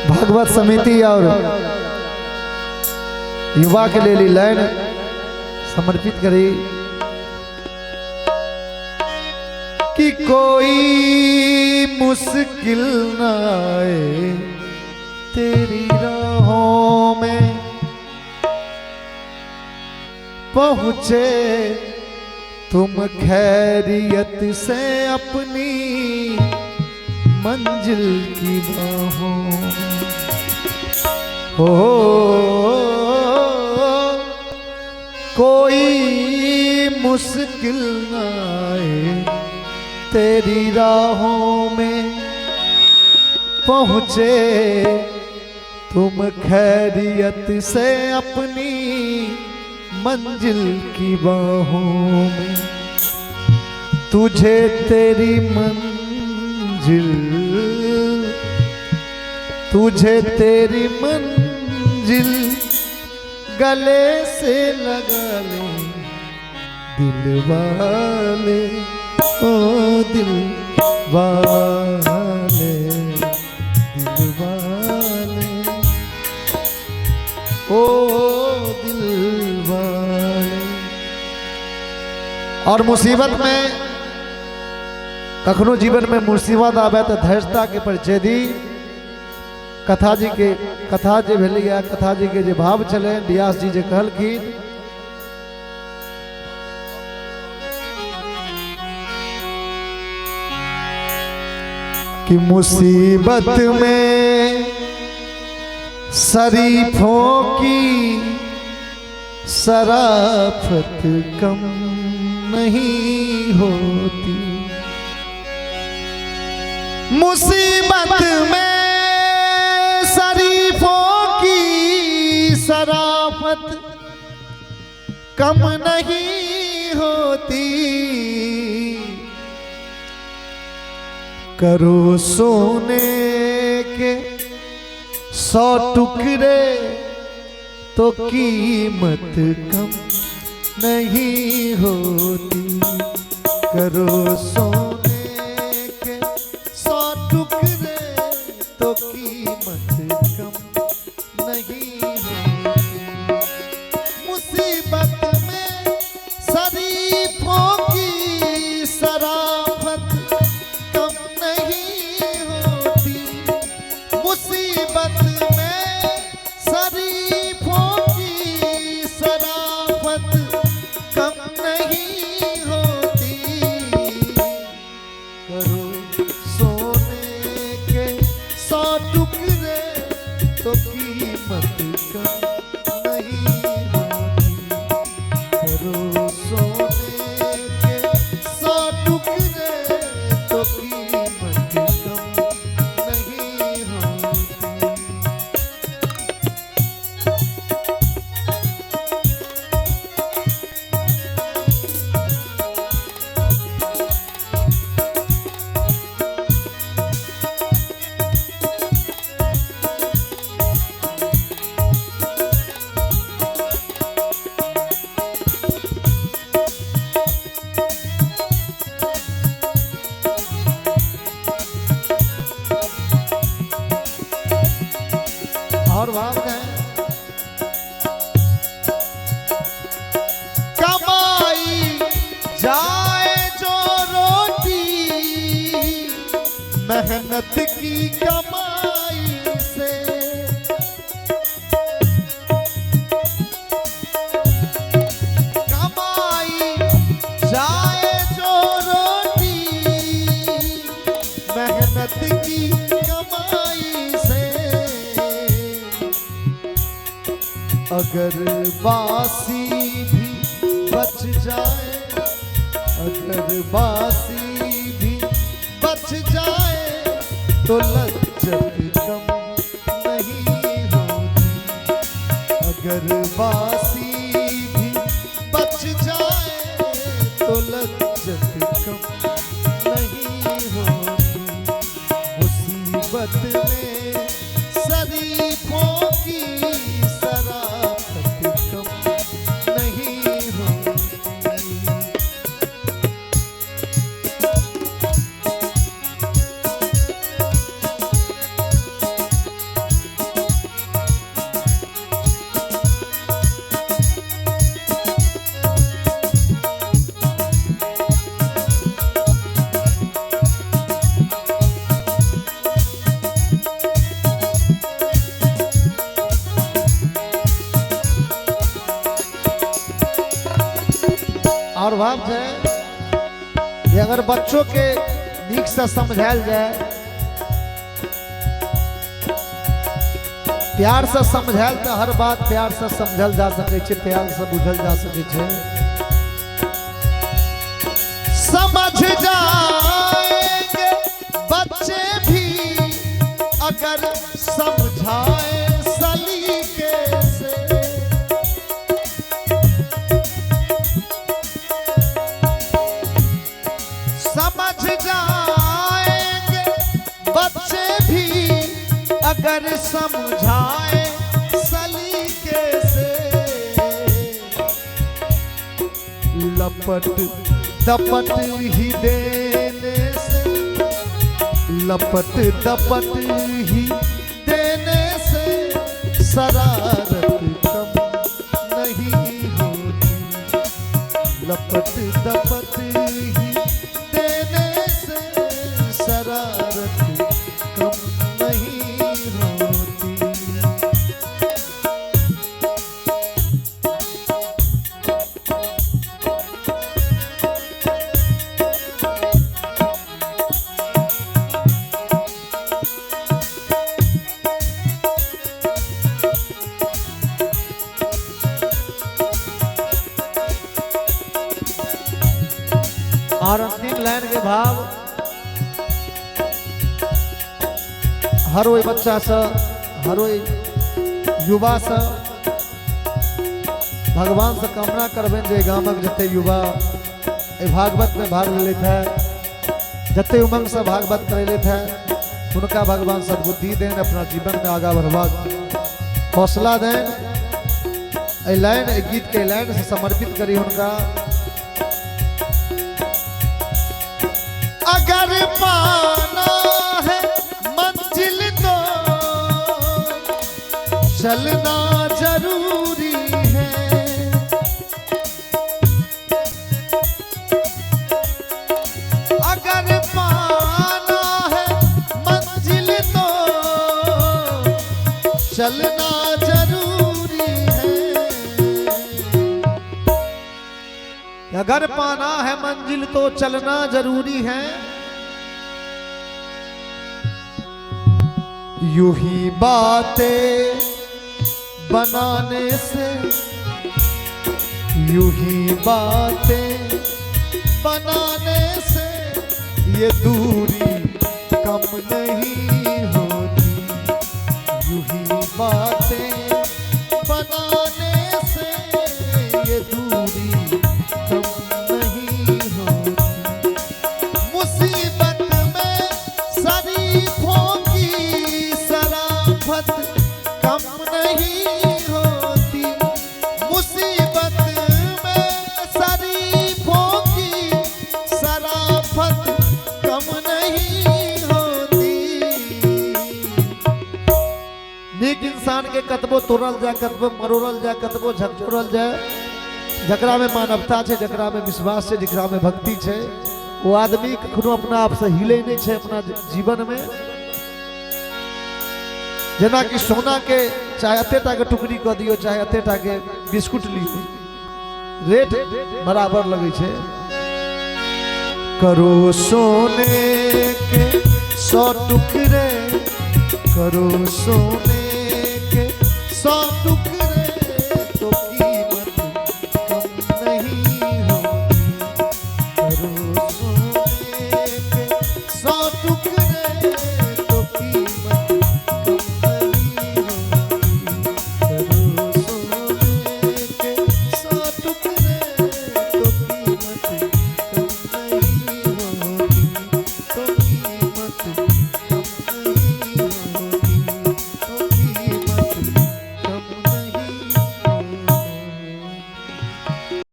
भागवत समिति और युवा के लिए लाइन समर्पित करी कि कोई मुश्किल न आए तेरी राहों में, पहुँचे तुम खैरियत से अपनी मंजिल की बाहों में। हो कोई मुश्किल न आए तेरी राहों में, पहुँचे तुम खैरियत से अपनी मंजिल की बाहों में। तुझे तेरी मंजिल, तुझे तेरी मंजिल गले से लगा ले दिल वाले, ओ दिल वाले, दिल वाले, ओ दिल वाले। और मुसीबत में कखनो जीवन में मुसीबत आवे तो धैर्यता के परिचय दी। कथा जी के कथा जे भेलिया, कथा जी के जे भाव चले, व्यास जी जे कहलखिन कि मुसीबत में शरीफों की शराफत कम नहीं होती। मुसीबत में शरीफों की शराफत कम नहीं होती। करो सोने के 100 टुकड़े तो कीमत कम नहीं होती। करो सोने के 100 टुकड़े तो कीमत कम नहीं होती। मुसीबत में शरीफों की शराफत कम नहीं होती। मुसीबत में शरीफों की शराफत कम नहीं होती। करो सोने के 100 टुकड़े तो कीमत कम नहीं होती। करो सोने के 100 टुकड़े तो कीमत कम नहीं होती। और भाव है कमाई जाए जो रोटी मेहनत की कमाई से। कमाई जाए जो रोटी मेहनत की कमाई से। अगर बासी भी बच जाए, अगर बासी भी बच जाए तो लज्जत कम नहीं होती। अगर बासी भी बच जाए तो लज्जत कम नहीं होती। मुसीबत में शरीफों की शराफत कम नहीं होती। प्रभाव है कि अगर बच्चों के नीक से समझायल जाए, प्यार से समझायल तो हर बात प्यार से समझल जा सके छे, प्यार से बुझल जा सके छे। समझ जाएंगे बच्चे भी अगर समझाए सलीके से। समझ जाएंगे बच्चे भी अगर समझाए सलीके से। लपट दपट ही देने से, लपट दपट ही देने से शरारत कम नहीं होती। लपट दपट ही देने से शरारत कम नहीं होती। और अंतिम लाइन के भाव हर वही बच्चा से, हर वही युवा से भगवान से कामना करबें जे गामक जते युवा भागवत में भाग लेते हैं, जते उमंग से भागवत कर लेते हैं, उनका भगवान सद्बुद्धि दें, अपना जीवन में आगा बढ़वा हौसला दें। लाइन गीत के लाइन से समर्पित करी उनका। अगर पाना है मंजिल तो चलना जरूरी है। अगर पाना है मंजिल तो चलना जरूरी है। अगर पाना है मंजिल तो चलना जरूरी है। यूं ही बातें बनाने से, यूं ही बातें बनाने से ये दूरी कम नहीं होती। यूं ही बातें बनाने से ये दूरी कम नहीं होती। मुसीबत में शरीफों की शराफत कम नहीं होती। मुसीबत में शरीफों की शराफत कम नहीं होती। नेक इंसान के कतबो तोड़ल जाए, कतबो मरोड़ल जाए, कतबो झकझोरल जाए, जकरा में मानवता है, जकरा में विश्वास है, जकरा में भक्ति है, वो आदमी कखनो अपना आप से हिले नहीं है अपना जीवन में। जना कि सोना के चाहे अतेटा के टुकड़ी कर दियो, चाहे अतेटा के बिस्कुट लियो, रेट बराबर लगे छे। करो सोने के 100 टुकड़े, करो सोने के 100 टुकड़े,